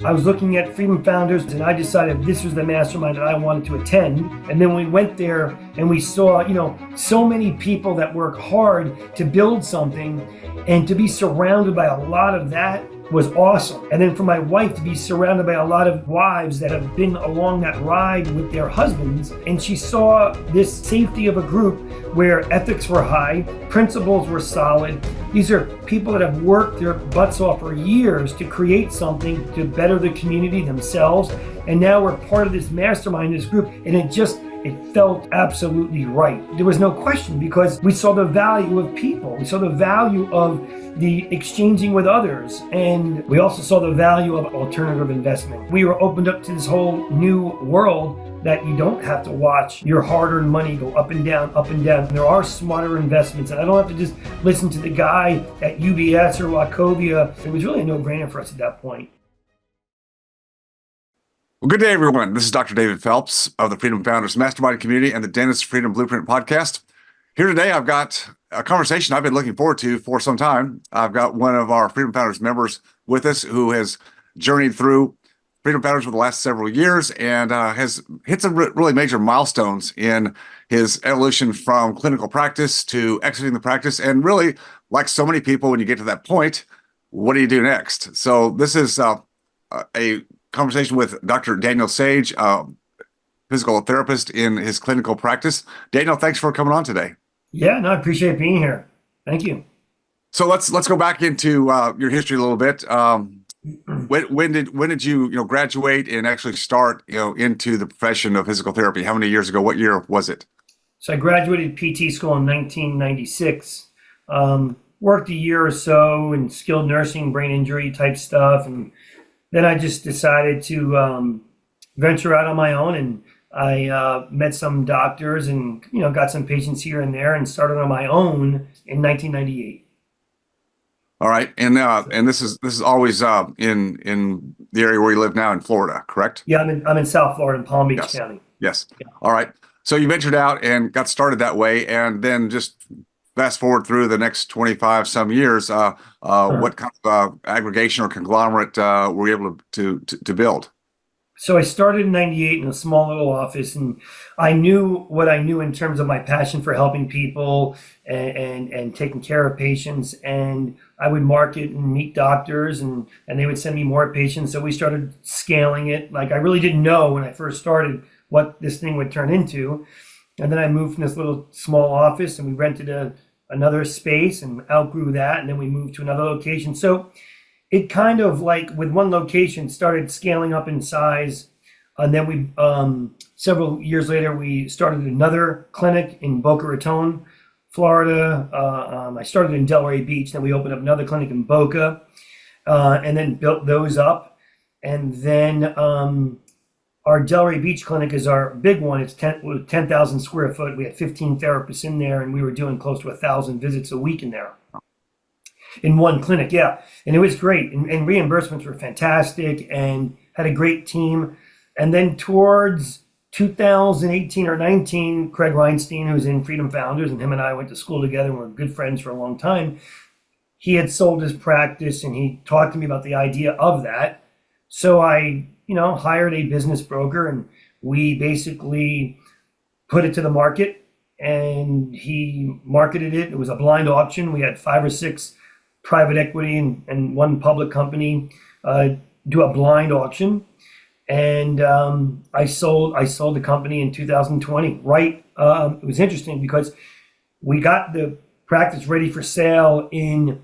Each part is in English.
I was looking at Freedom Founders and I decided this was the mastermind that I wanted to attend. And then we went there and we saw, so many people that work hard to build something, and to be surrounded by a lot of that was awesome. And then for my wife to be surrounded by a lot of wives that have been along that ride with their husbands, and she saw this safety of a group where ethics were high, principles were solid. These are people that have worked their butts off for years to create something to better the community themselves. And now we're part of this mastermind, this group, and it felt absolutely right. There was no question, because we saw the value of people. We saw the value of the exchanging with others. And we also saw the value of alternative investment. We were opened up to this whole new world that you don't have to watch your hard-earned money go up and down, up and down. There are smarter investments, and I don't have to just listen to the guy at UBS or Wachovia. It was really a no-brainer for us at that point. Well, good day, everyone. This is Dr. David Phelps of the Freedom Founders Mastermind Community and the Dentist Freedom Blueprint Podcast. Here today, I've got a conversation I've been looking forward to for some time. I've got one of our Freedom Founders members with us who has journeyed through Freedom Founders for the last several years and has hit some really major milestones in his evolution from clinical practice to exiting the practice. And really, like so many people, when you get to that point, what do you do next? So this is a conversation with Dr. Daniel Sage, physical therapist in his clinical practice. Daniel, thanks for coming on today. Yeah, no, I appreciate being here. Thank you. So let's go back into your history a little bit. When did you graduate and actually start into the profession of physical therapy? How many years ago? What year was it? So I graduated PT school in 1996. Worked a year or so in skilled nursing, brain injury type stuff, and then I just decided to venture out on my own, and I met some doctors and got some patients here and there, and started on my own in 1998. All right, and this is always in the area where you live now in Florida, correct? Yeah, I'm in South Florida in Palm Beach County. Yes. Yeah. All right. So you ventured out and got started that way, and then just fast forward through the next 25 some years. What kind of aggregation or conglomerate were you able to build? So I started in 98 in a small little office, and I knew what I knew in terms of my passion for helping people and taking care of patients. And I would market and meet doctors, and they would send me more patients. So we started scaling it. Like, I really didn't know when I first started what this thing would turn into. And then I moved from this little small office, and we rented another space and outgrew that. And then we moved to another location. So it kind of, like, with one location, started scaling up in size. And then we, several years later, we started another clinic in Boca Raton, Florida. I started in Delray Beach. Then we opened up another clinic in Boca, and then built those up. And then our Delray Beach clinic is our big one. It's 10,000 square foot. We had 15 therapists in there, and we were doing close to 1,000 visits a week in there. In one clinic, yeah. And it was great. And reimbursements were fantastic, and had a great team. And then towards 2018 or 19, Craig Reinstein, who's in Freedom Founders, and him and I went to school together and we're good friends for a long time. He had sold his practice, and he talked to me about the idea of that. So I, hired a business broker, and we basically put it to the market, and he marketed it. It was a blind auction. We had 5 or 6 private equity and one public company do a blind auction, and I sold the company in 2020. Right, it was interesting because we got the practice ready for sale in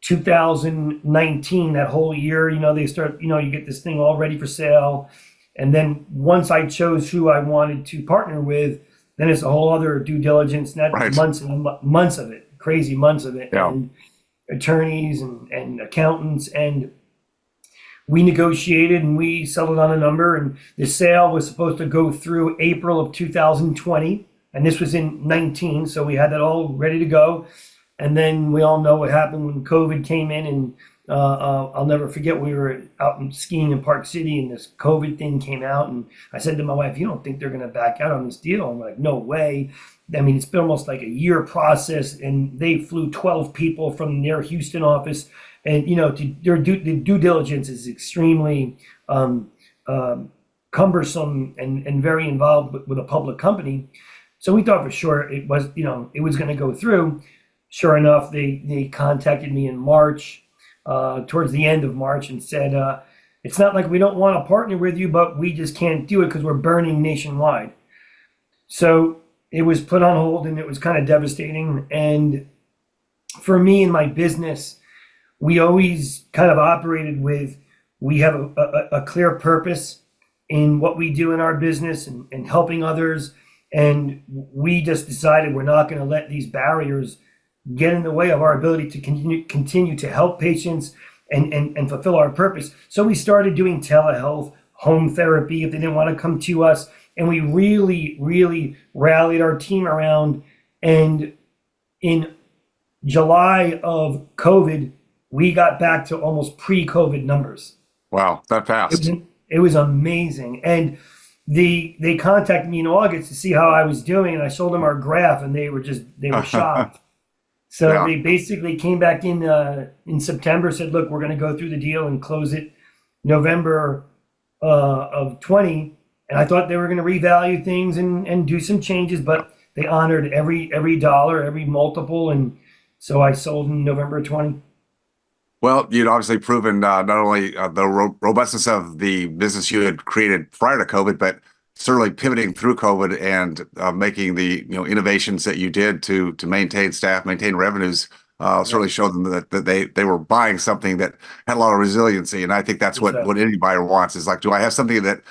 2019. That whole year, they start, you get this thing all ready for sale, and then once I chose who I wanted to partner with, then it's a whole other due diligence. And that's right. Months and months of it, crazy months of it. Yeah. And attorneys and accountants, and we negotiated and we settled on a number, and the sale was supposed to go through April of 2020, and this was in 19, so we had that all ready to go. And then we all know what happened when COVID came in, and I'll never forget, we were out skiing in Park City, and this COVID thing came out, and I said to my wife, "You don't think they're going to back out on this deal?" I'm like, "No way." I mean, it's been almost like a year process, and they flew 12 people from their Houston office and the due diligence is extremely cumbersome and very involved with a public company. So we thought for sure it was going to go through. Sure enough, they contacted me in March, towards the end of March, and said, it's not like we don't want to partner with you, but we just can't do it because we're burning nationwide. So it was put on hold, and it was kind of devastating. And for me and my business, we always kind of operated with, we have a clear purpose in what we do in our business and helping others. And we just decided we're not going to let these barriers get in the way of our ability to continue to help patients and fulfill our purpose. So we started doing telehealth, home therapy if they didn't want to come to us. And we really, really rallied our team around. And in July of COVID, we got back to almost pre-COVID numbers. Wow, that fast. It was amazing. And they contacted me in August to see how I was doing, and I showed them our graph, and they were shocked. So Yeah. They basically came back in September, said, look, we're going to go through the deal and close it November of 20. And I thought they were going to revalue things and do some changes, but they honored every dollar, every multiple. And so I sold in November 20. Well, you'd obviously proven not only the robustness of the business you had created prior to COVID, but certainly pivoting through COVID and making the innovations that you did to maintain staff, maintain revenues, certainly showed them that they were buying something that had a lot of resiliency. And I think that's what any buyer wants, is like, do I have something that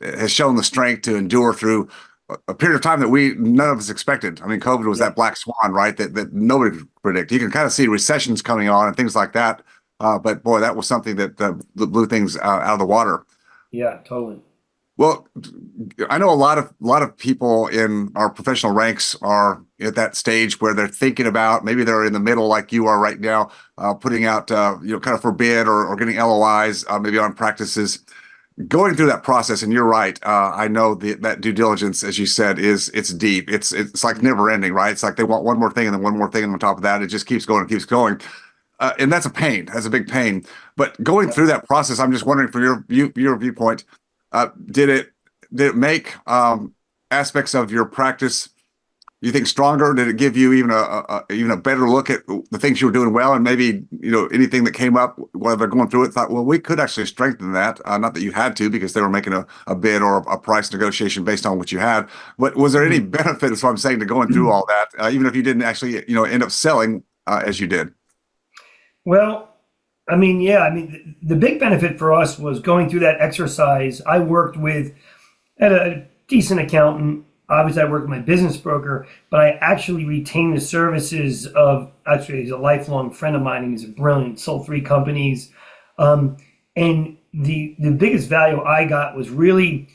has shown the strength to endure through a period of time that none of us expected. I mean, COVID was that black swan, right? That nobody could predict. You can kind of see recessions coming on and things like that. But boy, that was something that blew things out of the water. Yeah, totally. Well, I know a lot of people in our professional ranks are at that stage where they're thinking about, maybe they're in the middle like you are right now, putting out, kind of for bid or getting LOIs, maybe on practices. Going through that process, and you're right. I know that due diligence, as you said, it's deep. It's like never ending, right? It's like they want one more thing and then one more thing, and on top of that, it just keeps going and keeps going. And that's a pain. That's a big pain. But going through that process, I'm just wondering, from your viewpoint, did it make aspects of your practice, you think, stronger? Did it give you even a better look at the things you were doing well, and maybe anything that came up while they're going through it, thought, well, we could actually strengthen that. Not that you had to, because they were making a bid or a price negotiation based on what you had. But was there any benefit, is what I'm saying, to going through all that, even if you didn't actually end up selling as you did? Well, I mean, the big benefit for us was going through that exercise. I worked with a decent accountant. Obviously, I worked with my business broker, but I actually retained the services of, actually, he's a lifelong friend of mine, and he's brilliant, sold 3 companies. And the biggest value I got was really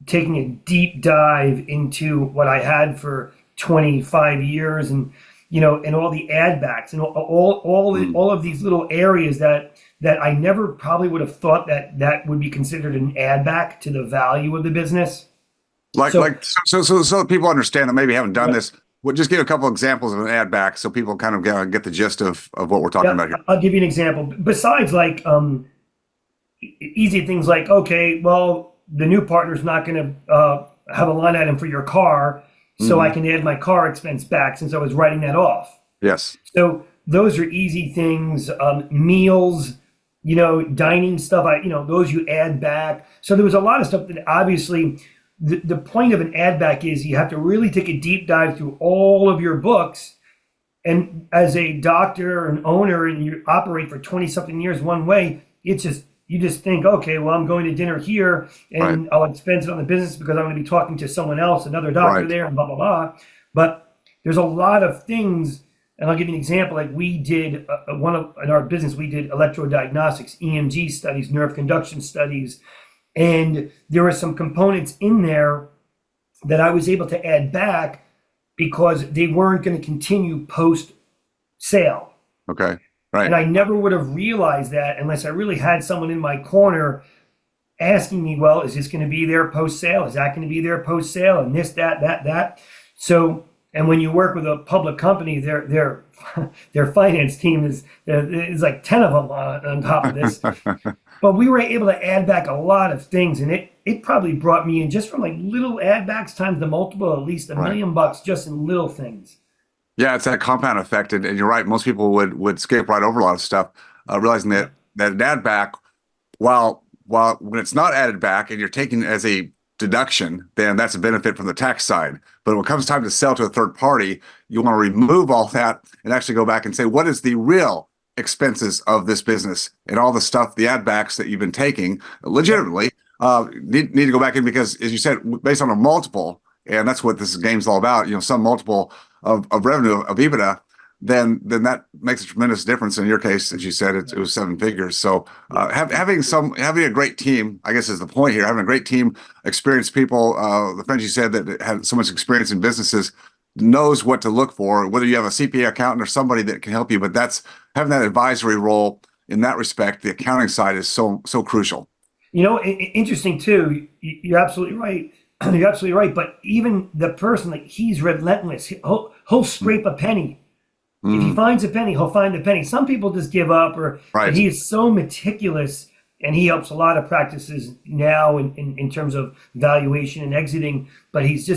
taking a deep dive into what I had for 25 years, and and all the ad backs and all of these little areas that I never probably would have thought that would be considered an ad back to the value of the business. So people understand that maybe haven't done this. We'll just give a couple examples of an ad back so people kind of get the gist of what we're talking about here. I'll give you an example. Besides, like, easy things like, okay, well, the new partner's not going to have a line item for your car, so I can add my car expense back since I was writing that off. Yes. So those are easy things. Meals, dining stuff, those you add back. So there was a lot of stuff that, obviously, the point of an ad back is you have to really take a deep dive through all of your books. And as a doctor and owner, and you operate for 20 something years one way, you just think, okay, well, I'm going to dinner here, and I'll expense it on the business because I'm going to be talking to someone else, another doctor there, and blah, blah, blah. But there's a lot of things, and I'll give you an example. Like, we did in our business, we did electrodiagnostics, EMG studies, nerve conduction studies, and there were some components in there that I was able to add back because they weren't going to continue post-sale. Okay. Right. And I never would have realized that unless I really had someone in my corner asking me, well, is this going to be there post-sale? Is that going to be there post-sale? And this, that. So, and when you work with a public company, they're their finance team is like 10 of them on top of this. But we were able to add back a lot of things, and it probably brought me in just from like little add backs times the multiple, at least $1 million just in little things. Yeah, it's that compound effect, and you're right. Most people would skip right over a lot of stuff, realizing that an add back, while when it's not added back and you're taking it as a deduction, then that's a benefit from the tax side. But when it comes time to sell to a third party, you want to remove all that and actually go back and say, what is the real expenses of this business and all the stuff, the add backs that you've been taking legitimately need to go back in, because, as you said, based on a multiple, and that's what this game's all about, some multiple of revenue of EBITDA, then that makes a tremendous difference. In your case, as you said, it was 7 figures. So having a great team, I guess, is the point here. Having a great team, experienced people, the friends you said that have so much experience in businesses, knows what to look for, whether you have a CPA accountant or somebody that can help you. But that's having that advisory role in that respect. The accounting side is so crucial. Interesting too. You're absolutely right. You're absolutely right. But even the person, like, he's relentless. He'll scrape a penny. If he finds a penny, he'll find a penny. Some people just give up, but he is so meticulous, and he helps a lot of practices now in terms of valuation and exiting. But he's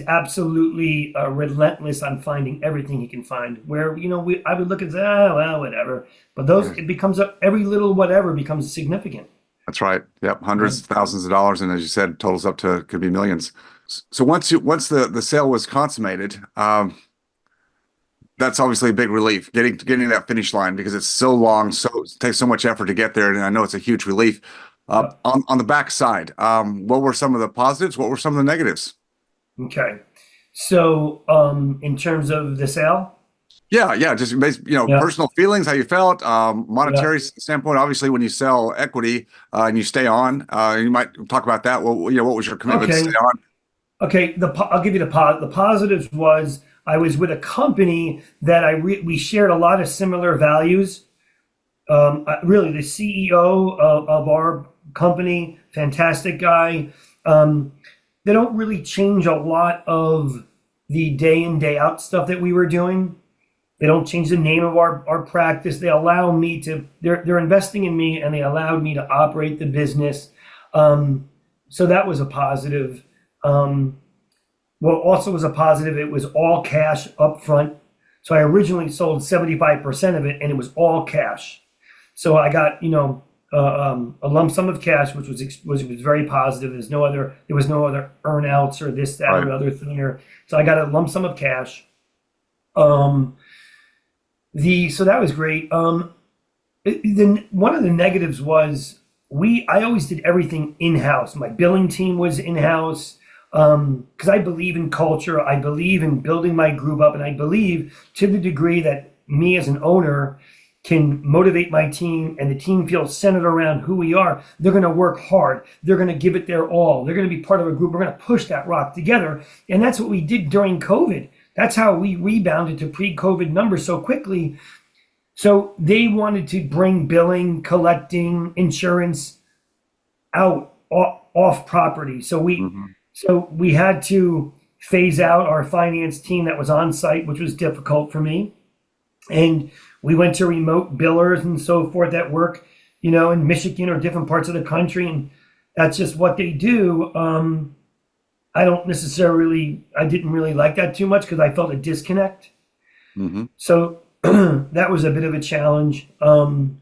absolutely relentless on finding everything he can find. Where I would look and say, well, whatever. But it becomes every little whatever becomes significant. That's right. Yep, hundreds of thousands of dollars, and as you said, totals up to could be millions. So once the sale was consummated, that's obviously a big relief, getting that finish line, because it's so long, so it takes so much effort to get there, and I know it's a huge relief. On the back side, what were some of the positives? What were some of the negatives? Okay, so in terms of the sale. Yeah, just personal feelings, how you felt, monetary standpoint. Obviously, when you sell equity and you stay on, you might talk about that. Well, what was your commitment to stay on? Okay, I'll give you the positives. Was I was with a company that we shared a lot of similar values. Really, the CEO of our company, fantastic guy. They don't really change a lot of the day in, day out stuff that we were doing. They don't change the name of our practice. They allow me to, they're investing in me, and they allowed me to operate the business. So that was a positive. What also was a positive, it was all cash up front. So I originally sold 75% of it, and it was all cash. So I got, a lump sum of cash, which was very positive. There was no other earn-outs or this, that, or other thing. So I got a lump sum of cash. So that was great. Then one of the negatives was I always did everything in-house. My billing team was in-house, because I believe in culture. I believe in building my group up, and I believe, to the degree that me as an owner can motivate my team, and the team feels centered around who we are, they're going to work hard. They're going to give it their all. They're going to be part of a group. We're going to push that rock together. And that's what we did during COVID. That's how we rebounded to pre-COVID numbers so quickly. So they wanted to bring billing, collecting, insurance out off property. So we had to phase out our finance team that was on site, which was difficult for me. And we went to remote billers and so forth that work, in Michigan or different parts of the country. And that's just what they do. I didn't really like that too much, because I felt a disconnect. So that was a bit of a challenge. I'll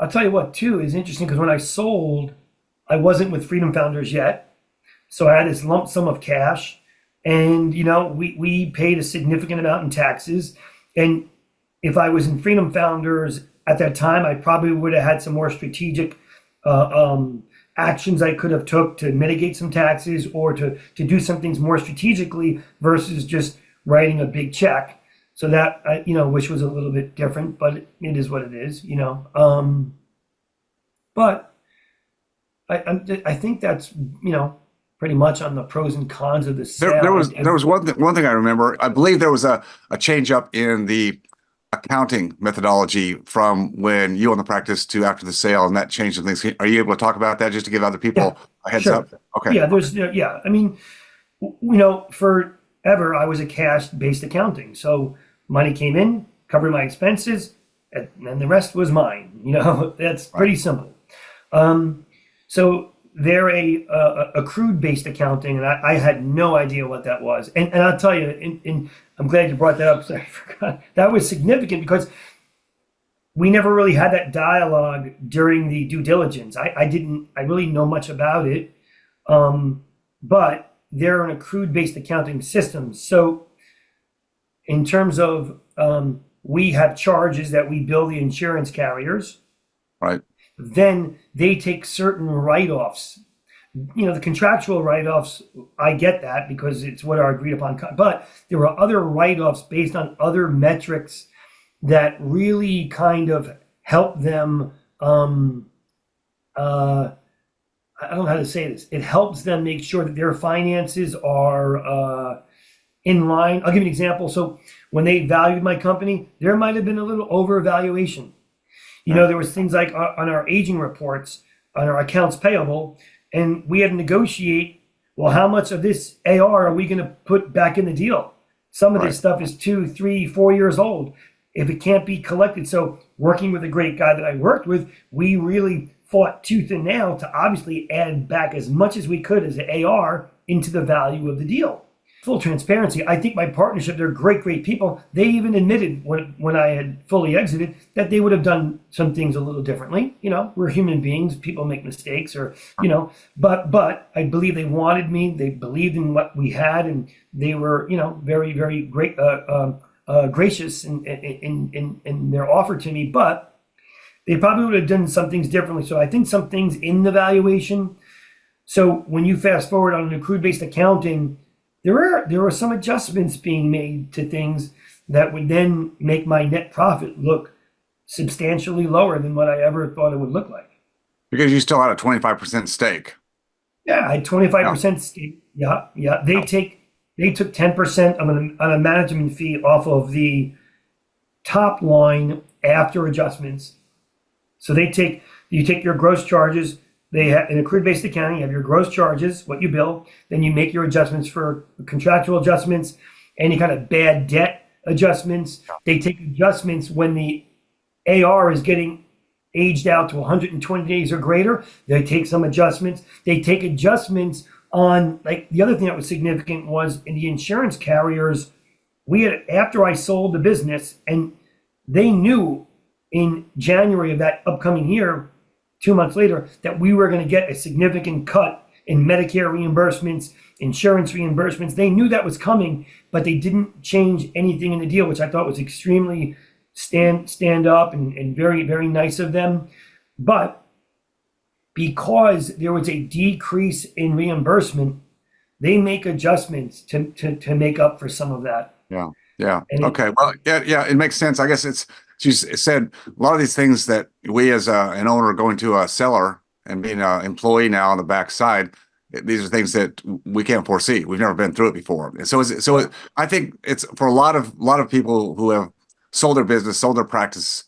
tell you what, too, is interesting, because when I sold, I wasn't with Freedom Founders yet. So I had this lump sum of cash, and, we paid a significant amount in taxes. And if I was in Freedom Founders at that time, I probably would have had some more strategic actions I could have took to mitigate some taxes, or to do some things more strategically versus just writing a big check. So that, which was a little bit different, but it is what it is, But I think that's, pretty much on the pros and cons of the sale. There was one thing I remember. I believe there was a change up in the accounting methodology from when you own the practice to after the sale, and that changed things. Are you able to talk about that, just to give other people a heads up? Okay. Yeah, I mean, for However, I was a cash-based accounting. So money came in, covered my expenses, and then the rest was mine. That's pretty simple. So they're a accrued-based accounting, and I had no idea what that was. And I'll tell you, and I'm glad you brought that up. So I forgot. That was significant because we never really had that dialogue during the due diligence. I really know much about it, but they're an accrued-based accounting system. So in terms of we have charges that we bill the insurance carriers. Right. Then they take certain write-offs. The contractual write-offs, I get that because it's what are agreed upon. But there were other write-offs based on other metrics that really kind of help them. I don't know how to say this. It helps them make sure that their finances are in line. I'll give you an example. So when they valued my company, there might have been a little overvaluation. There was things like on our aging reports, on our accounts payable, and we had to negotiate, well, how much of this AR are we going to put back in the deal? Some of this stuff is 2, 3, 4 years old. If it can't be collected. So working with a great guy that I worked with, we really fought tooth and nail to obviously add back as much as we could as the AR into the value of the deal. Full transparency, I think my partnership, they're great, great people. They even admitted when I had fully exited that they would have done some things a little differently. We're human beings, people make mistakes but I believe they wanted me, they believed in what we had, and they were, very, very great, gracious in their offer to me, but they probably would have done some things differently. So I think some things in the valuation. So when you fast forward on an accrued-based accounting, there were some adjustments being made to things that would then make my net profit look substantially lower than what I ever thought it would look like. Because you still had a 25% stake. Yeah, I had 25% stake. Yeah. They took 10% on a management fee off of the top line after adjustments. So you take your gross charges. They have an accrued-based accounting. You have your gross charges, what you bill. Then you make your adjustments for contractual adjustments, any kind of bad debt adjustments. They take adjustments when the AR is getting aged out to 120 days or greater. They take some adjustments. They take adjustments on, like, the other thing that was significant was in the insurance carriers. After I sold the business, and they knew in January of that upcoming year, 2 months later, that we were going to get a significant cut in Medicare reimbursements, insurance reimbursements. They knew that was coming, but they didn't change anything in the deal, which I thought was extremely stand up and very, very nice of them. But because there was a decrease in reimbursement, they make adjustments to make up for some of that. Yeah. Okay. Well, yeah. It makes sense. I guess she said a lot of these things that we as an owner going to a seller and being an employee now on the backside, these are things that we can't foresee. We've never been through it before. And I think it's for a lot of people who have sold their business, sold their practice,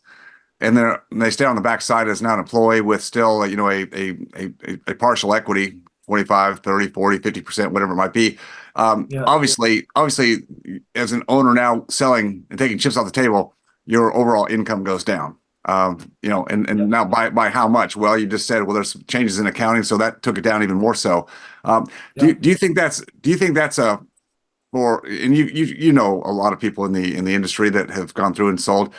and they stay on the backside as now an employee with still, a partial equity, 25, 30, 40, 50%, whatever it might be. Obviously, as an owner now selling and taking chips off the table, your overall income goes down. Now by how much? Well, you just said, well, there's some changes in accounting, so that took it down even more so. Do you think that's a for, and you know a lot of people in the industry that have gone through and sold.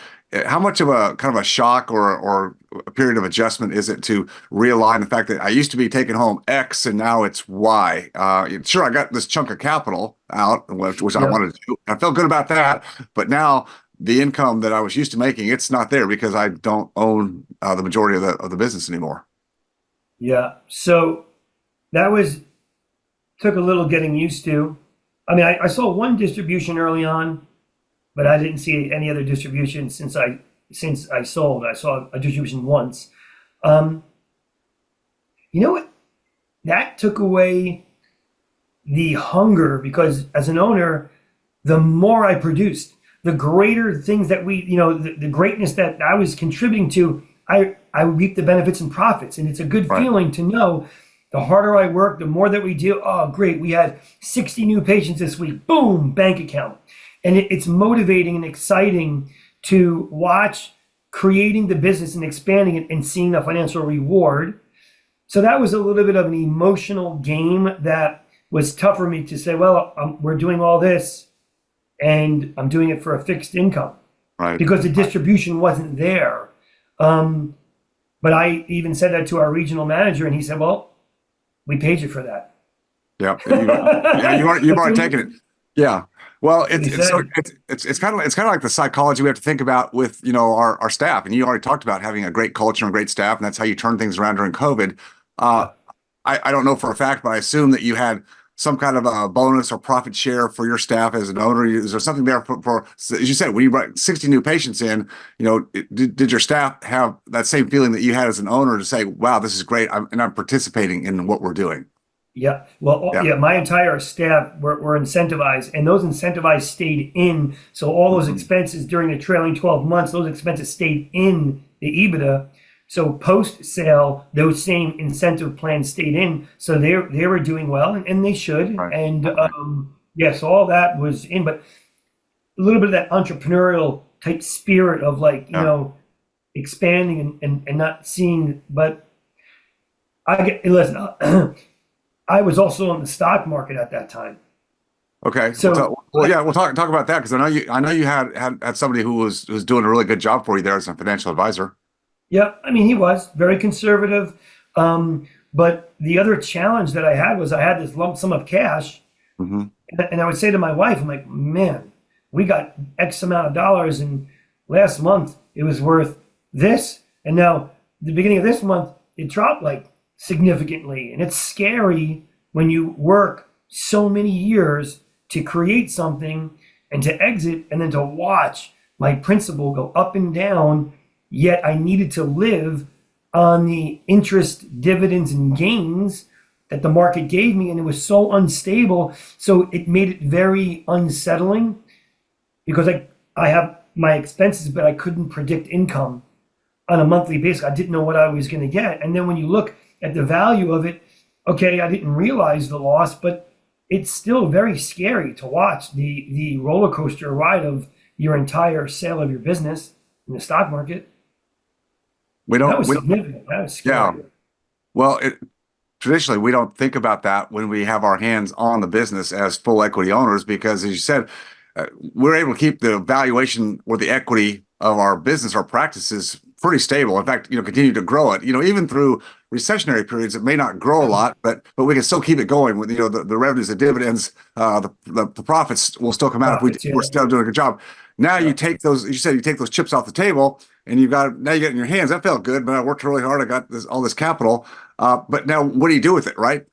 How much of a kind of a shock or a period of adjustment is it to realign the fact that I used to be taking home X and now it's Y? Sure, I got this chunk of capital out, which I wanted to do. I felt good about that, but now the income that I was used to making, it's not there because I don't own the majority of the business anymore. Yeah. So that took a little getting used to. I mean, I saw one distribution early on, but I didn't see any other distribution since I sold. I saw a distribution once. You know what? That took away the hunger, because as an owner, the more I produced, the greater things that the greatness that I was contributing to, I reap the benefits and profits. And it's a good feeling to know the harder I work, the more that we do. Oh, great. We had 60 new patients this week. Boom, bank account. And it's motivating and exciting to watch creating the business and expanding it and seeing the financial reward. So that was a little bit of an emotional game that was tough for me to say, well, we're doing all this and I'm doing it for a fixed income, Right. because the distribution wasn't there. But I even said that to our regional manager, and he said, well, we paid you for that. Yeah. You've already taken it. Yeah. Well, it's kind of like the psychology we have to think about with, our staff. And you already talked about having a great culture and great staff, and that's how you turn things around during COVID. I don't know for a fact, but I assume that you had some kind of a bonus or profit share for your staff as an owner. Is there something there for as you said, when you brought 60 new patients in, did your staff have that same feeling that you had as an owner to say, wow, this is great, and I'm participating in what we're doing? Yeah. Well, Yeah. my entire staff were incentivized, and those incentivized stayed in. So all those expenses during the trailing 12 months, those expenses stayed in the EBITDA. So post sale, those same incentive plans stayed in. So they were doing well, and they should. Right. And yes, all that was in, but a little bit of that entrepreneurial type spirit of expanding and not seeing. But listen. I was also on the stock market at that time. Okay. So we'll talk about that, because I know you had somebody who was doing a really good job for you there as a financial advisor. yeah, I mean, he was very conservative. But the other challenge that I had was I had this lump sum of cash, Mm-hmm. and I would say to my wife, I'm like, man, we got X amount of dollars, and last month it was worth this, and now the beginning of this month it dropped like significantly. And it's scary when you work so many years to create something and to exit, and then to watch my principal go up and down, yet I needed to live on the interest, dividends, and gains that the market gave me, and it was so unstable. So it made it very unsettling, because I have my expenses, but I couldn't predict income on a monthly basis. I didn't know what I was going to get. And then when you look at the value of it, okay, I didn't realize the loss, but it's still very scary to watch the roller coaster ride of your entire sale of your business in the stock market. That was significant. That was scary. Yeah. Well, traditionally, we don't think about that when we have our hands on the business as full equity owners, because, as you said, we're able to keep the valuation or the equity of our business, our practices, pretty stable. In fact, continue to grow it. Even through recessionary periods, it may not grow a lot, but we can still keep it going with the revenues, the dividends, the profits will still come out if we're still doing a good job. Now you take those, you said, you take those chips off the table, and you get it in your hands. That felt good, but I worked really hard. I got all this capital. But now what do you do with it, right?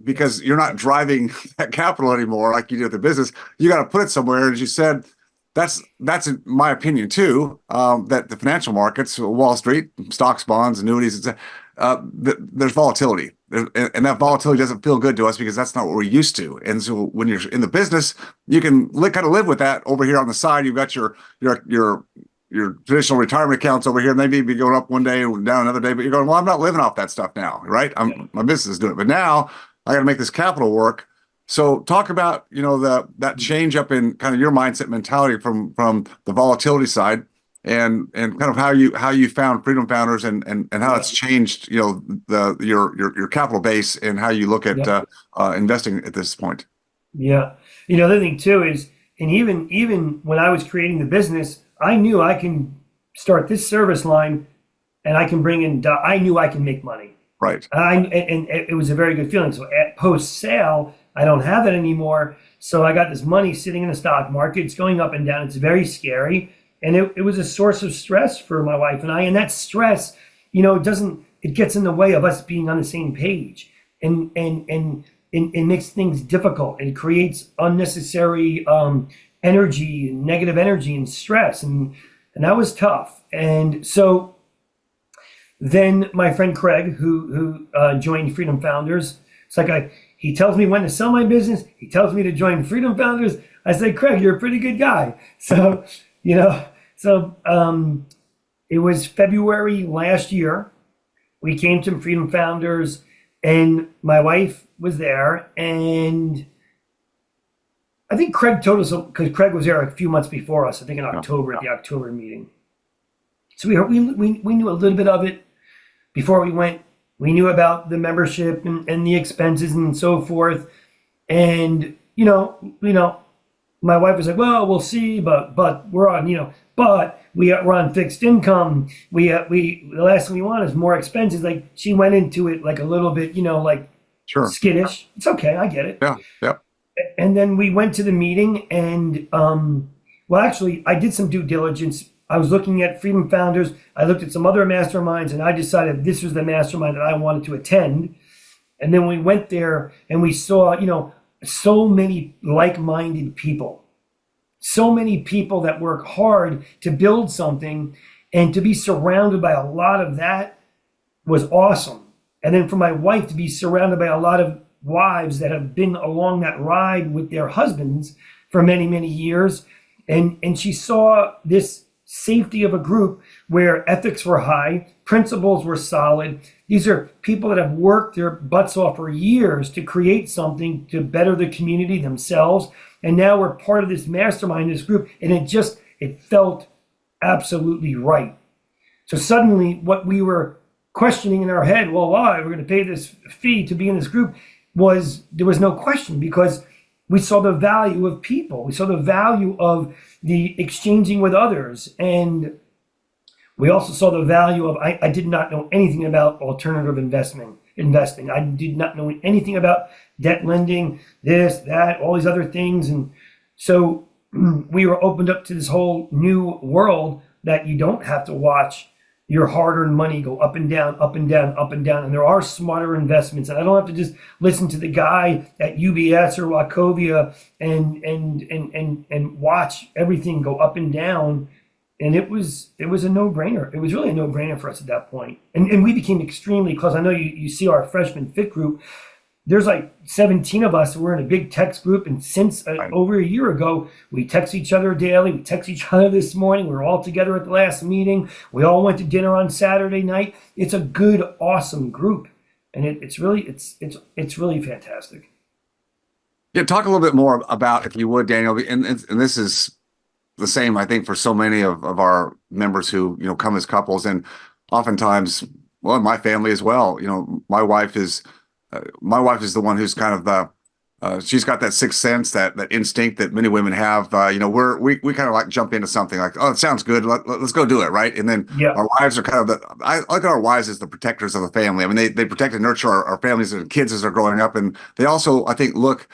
Because you're not driving that capital anymore like you do with the business. You got to put it somewhere. As you said, that's in my opinion too, that the financial markets, Wall Street, stocks, bonds, annuities, there's volatility. And that volatility doesn't feel good to us, because that's not what we're used to. And so when you're in the business, you can kind of live with that. Over here on the side, you've got your traditional retirement accounts over here. And they may be going up one day and down another day, but you're going, well, I'm not living off that stuff now, right? My business is doing it, but now I got to make this capital work. So talk about, that change up in kind of your mindset mentality from the volatility side, and kind of how you found Freedom Founders, and how it's changed, your capital base, and how you look at investing at this point. Yeah. The other thing too is, and even when I was creating the business, I knew I can start this service line, and I can bring in, I knew I can make money. Right. And it was a very good feeling. So at post sale, I don't have it anymore. So I got this money sitting in the stock market. It's going up and down. It's very scary. And it was a source of stress for my wife and I. And that stress, it gets in the way of us being on the same page. And it makes things difficult. It creates unnecessary energy and negative energy and stress. And that was tough. And so then my friend Craig, who joined Freedom Founders, it's like he tells me when to sell my business. He tells me to join Freedom Founders. I say, Craig, you're a pretty good guy. So, it was February last year. We came to Freedom Founders. And my wife was there, and I think Craig told us, because Craig was there a few months before us, I think in Yeah. October, at the October meeting. So we knew a little bit of it before we went. We knew about the membership and the expenses and so forth. And, my wife was like, well, we'll see, but we're on, but we're on fixed income. The last thing we want is more expenses. Like, she went into it like a little bit, like Sure. skittish. It's okay. I get it. Yeah. Yeah. And then we went to the meeting, and well, actually, I did some due diligence. I was looking at Freedom Founders. I looked at some other masterminds, and I decided this was the mastermind that I wanted to attend. And then we went there, and we saw, so many like-minded people, so many people that work hard to build something, and to be surrounded by a lot of that was awesome. And then for my wife to be surrounded by a lot of wives that have been along that ride with their husbands for many, many years. And she saw this safety of a group where ethics were high, principles were solid. These are people that have worked their butts off for years to create something to better the community themselves. And now we're part of this mastermind, this group, and it felt absolutely right. So suddenly what we were questioning in our head, well, why? We're going to pay this fee to be in this group, there was no question, because we saw the value of people. We saw the value of the exchanging with others. And we also saw the value of, I did not know anything about alternative investing. I did not know anything about debt lending, this, that, all these other things. And so we were opened up to this whole new world that you don't have to watch your hard-earned money go up and down, up and down, up and down. And there are smarter investments. And I don't have to just listen to the guy at UBS or Wachovia and watch everything go up and down. And it was a no-brainer. It was really a no-brainer for us at that point. And we became extremely close. I know you see our freshman fit group. There's like 17 of us. We're in a big text group. And since over a year ago, we text each other daily. We text each other this morning. We were all together at the last meeting. We all went to dinner on Saturday night. It's a good, awesome group. And it's really fantastic. Yeah. Talk a little bit more about, if you would, Daniel, and this is the same, I think, for so many of our members who, come as couples, and oftentimes, well, my family as well. My wife is the one who's kind of she's got that sixth sense, that instinct that many women have. We kind of like jump into something like, oh, it sounds good. Let's go do it. Right. And then our wives are kind of I look at our wives as the protectors of the family. I mean, they protect and nurture our families and kids as they're growing up. And they also, I think, look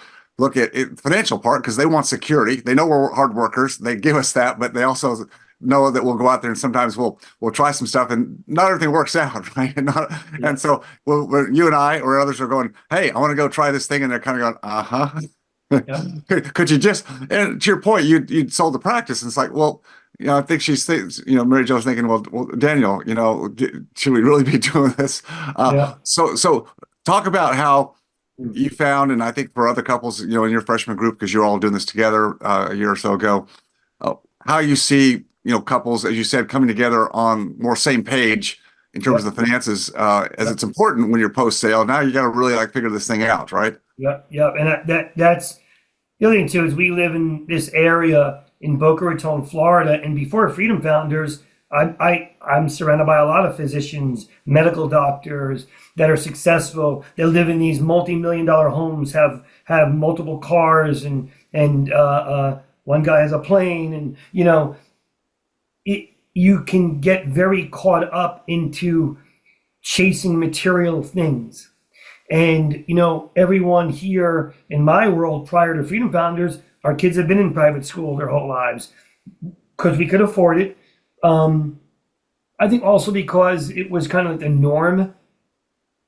at it, financial part, because they want security. They know we're hard workers. They give us that, but they also know that we'll go out there and sometimes we'll try some stuff and not everything works out, right? And so you and I or others are going, hey, I want to go try this thing, and they're kind of going, yeah. Could you just? And to your point, you sold the practice, and it's like, well, I think she's, Mary Jo's thinking, well, Daniel, should we really be doing this? So talk about how you found, and I think for other couples, in your freshman group, because you're all doing this together a year or so ago, how you see, couples, as you said, coming together on more same page in terms of the finances, as it's important when you're post-sale. Now you got to really figure this thing out, right? Yep. And that's the other thing too, is we live in this area in Boca Raton, Florida, and before Freedom Founders, I'm surrounded by a lot of physicians, medical doctors that are successful. They live in these multi-million-dollar homes, have multiple cars, and one guy has a plane, and you can get very caught up into chasing material things. And everyone here in my world prior to Freedom Founders, our kids have been in private school their whole lives because we could afford it. I think also because it was kind of like the norm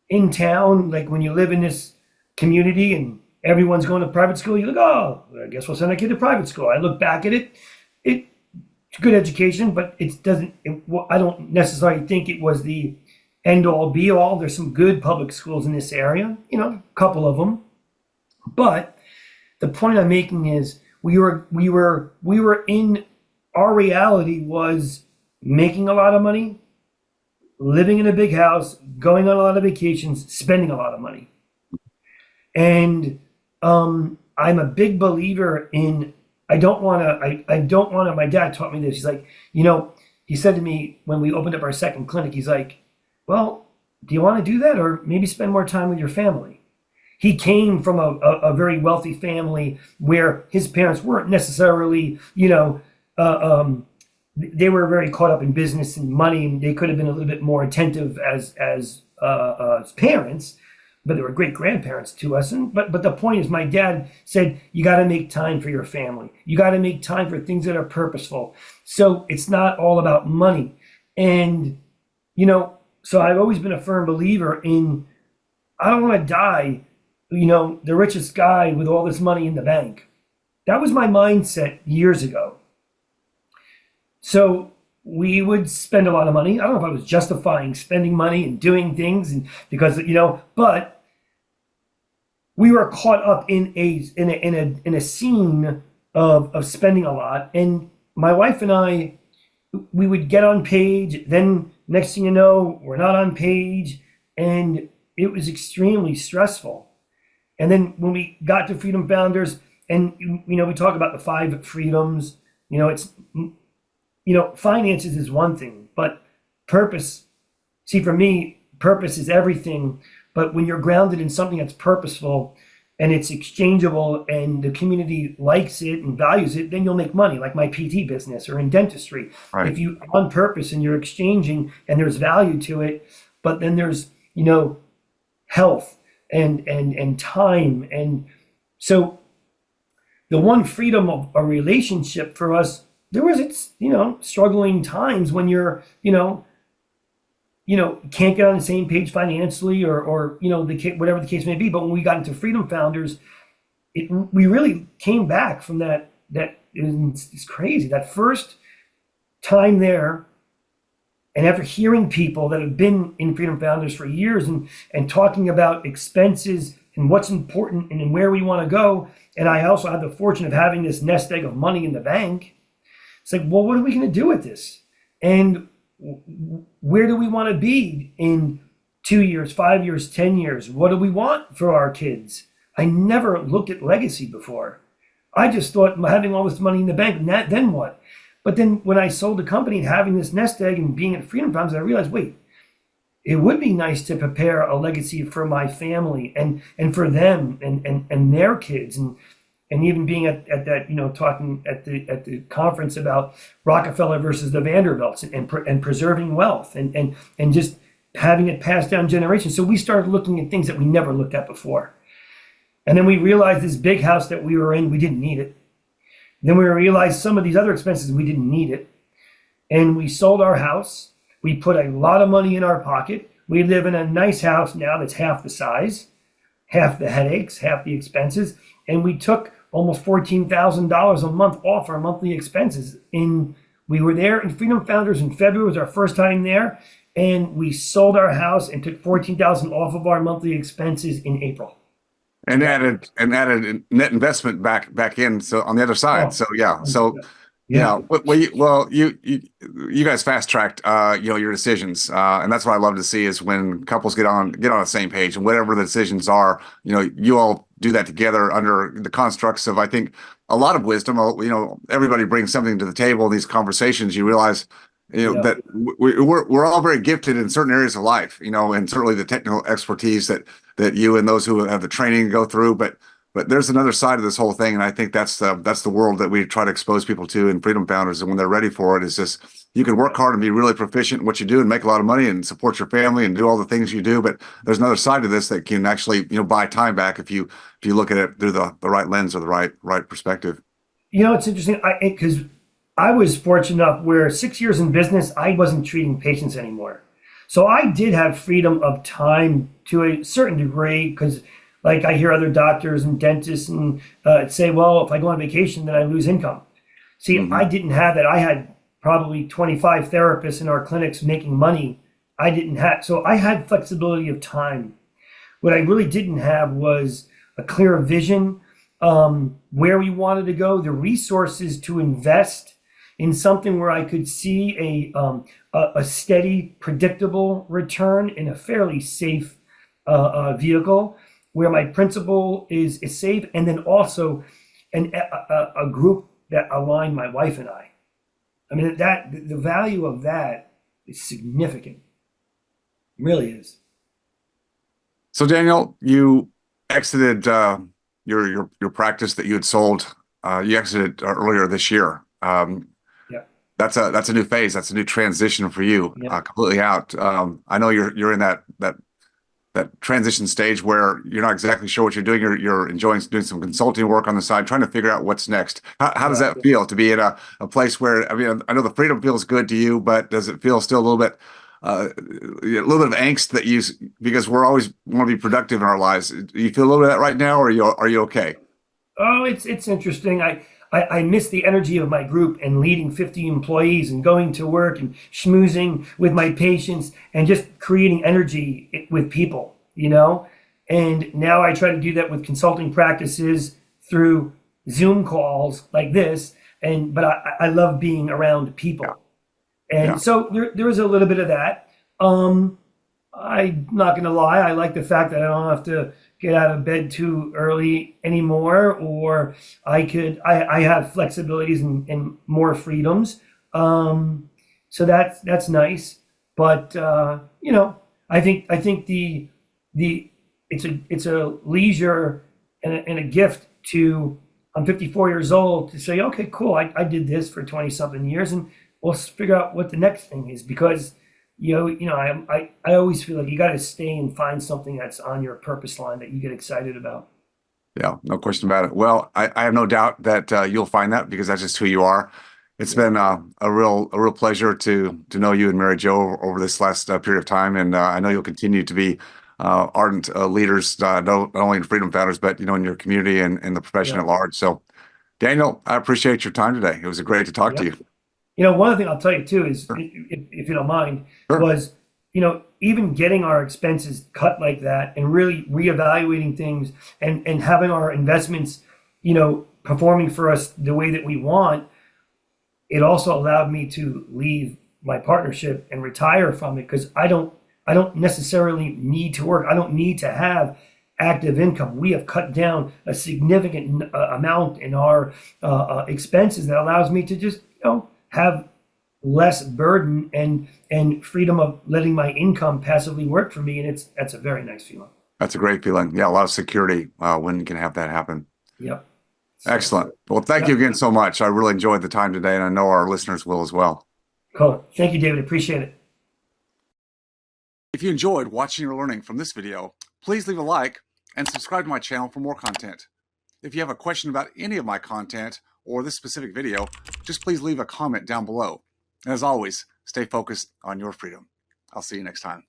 in town. Like when you live in this community and everyone's going to private school, you look, oh, I guess we'll send our kid to private school. I look back at it, it's a good education, but I don't necessarily think it was the end all be all. There's some good public schools in this area, a couple of them. But the point I'm making is we were in, our reality was making a lot of money, living in a big house, going on a lot of vacations, spending a lot of money. And I'm a big believer in, I don't want to, my dad taught me this. He's like, he said to me when we opened up our second clinic, he's like, well, do you want to do that or maybe spend more time with your family? He came from a very wealthy family where his parents weren't necessarily, they were very caught up in business and money, and they could have been a little bit more attentive as parents, but they were great grandparents to us. And but the point is, my dad said you got to make time for your family. You got to make time for things that are purposeful. So it's not all about money. And so I've always been a firm believer in, I don't want to die, the richest guy with all this money in the bank. That was my mindset years ago. So we would spend a lot of money. I don't know if I was justifying spending money and doing things, and because but we were caught up in a scene of spending a lot. And my wife and I, we would get on page. Then next thing you know, we're not on page, and it was extremely stressful. And then when we got to Freedom Founders, and we talk about the 5 freedoms. It's finances is one thing, but purpose. See, for me, purpose is everything. But when you're grounded in something that's purposeful and it's exchangeable and the community likes it and values it, then you'll make money, like my PT business or in dentistry. Right. If you on purpose and you're exchanging and there's value to it, but then there's, health and time. And so the one freedom of a relationship for us, there was, struggling times when you're, can't get on the same page financially or whatever the case may be. But when we got into Freedom Founders, we really came back from that. It's crazy. That first time there, and after hearing people that have been in Freedom Founders for years and talking about expenses and what's important and where we want to go, and I also had the fortune of having this nest egg of money in the bank. It's like, well, what are we going to do with this? And where do we want to be in 2 years, 5 years, 10 years? What do we want for our kids? I never looked at legacy before. I just thought having all this money in the bank, then what? But then when I sold the company and having this nest egg and being at Freedom Founders, I realized, wait, it would be nice to prepare a legacy for my family and for them and their kids. And even being at that, talking at the conference about Rockefeller versus the Vanderbilts and preserving wealth and just having it passed down generations. So we started looking at things that we never looked at before. And then we realized this big house that we were in, we didn't need it. Then we realized some of these other expenses, we didn't need it. And we sold our house. We put a lot of money in our pocket. We live in a nice house now that's half the size, half the headaches, half the expenses. And we took almost $14,000 a month off our monthly expenses. We were there in Freedom Founders in February, was our first time there. And we sold our house and took $14,000 off of our monthly expenses in April. And added net investment back in, so on the other side. So you guys fast tracked your decisions, and that's what I love to see is when couples get on the same page, and whatever the decisions are, you all do that together under the constructs of, I think, a lot of wisdom. Everybody brings something to the table in these conversations. You realize that we're all very gifted in certain areas of life, and certainly the technical expertise that you and those who have the training go through, but there's another side of this whole thing, and I think that's the world that we try to expose people to in Freedom Founders. And when they're ready for it, is just, you can work hard and be really proficient in what you do and make a lot of money and support your family and do all the things you do, but there's another side to this that can actually buy time back if you look at it through the right lens or the right perspective. It's interesting because I was fortunate enough where 6 years in business, I wasn't treating patients anymore. So I did have freedom of time to a certain degree, because like I hear other doctors and dentists and say, well, if I go on vacation, then I lose income. See, I didn't have that. I had probably 25 therapists in our clinics making money. So I had flexibility of time. What I really didn't have was a clear vision, where we wanted to go, the resources to invest. in something where I could see a steady, predictable return in a fairly safe vehicle, where my principal is safe, and then also a group that aligned my wife and I. I mean, that the value of that is significant. It really is. So Daniel, you exited your practice that you had sold. You exited earlier this year. Yeah. That's a new phase. That's a new transition for you. Yeah. Completely out. I know you're in that transition stage where you're not exactly sure what you're doing. You're enjoying doing some consulting work on the side, trying to figure out what's next. How does that feel to be in a place where, I mean, I know the freedom feels good to you, but does it feel still a little bit of angst that because we're always want to be productive in our lives. Do you feel a little bit of that right now, or are you okay? Oh, it's interesting. I miss the energy of my group and leading 50 employees and going to work and schmoozing with my patients and just creating energy with people, you know? And now I try to do that with consulting practices through Zoom calls like this. But I love being around people. And Yeah. so there is a little bit of that. I'm not going to lie. I like the fact that I don't have to get out of bed too early anymore, or I have flexibilities and more freedoms. So that's nice. But I think it's a leisure and a gift to. I'm 54 years old to say, okay, cool. I did this for 20 something years, and we'll figure out what the next thing is, because I always feel like you got to stay and find something that's on your purpose line that you get excited about. Yeah, no question about it. Well, I have no doubt that you'll find that, because that's just who you are. It's been a real pleasure to know you and Mary Jo over this last period of time, and I know you'll continue to be ardent leaders, not only in Freedom Founders, but in your community and the profession Yeah. at large. So, Daniel, I appreciate your time today. It was great to talk to Yeah. you. One other thing I'll tell you too is, Sure. if you don't mind, Sure. was, even getting our expenses cut like that and really reevaluating things and having our investments, performing for us the way that we want, it also allowed me to leave my partnership and retire from it, because I don't necessarily need to work. I don't need to have active income. We have cut down a significant amount in our expenses that allows me to just have less burden and freedom of letting my income passively work for me, and that's a very nice feeling. That's a great feeling. Yeah, a lot of security when you can have that happen. Yep. Excellent. Well, thank you again so much. I really enjoyed the time today, and I know our listeners will as well. Cool. Thank you, David. Appreciate it. If you enjoyed watching or learning from this video, please leave a like and subscribe to my channel for more content. If you have a question about any of my content or this specific video, just please leave a comment down below. And as always, stay focused on your freedom. I'll see you next time.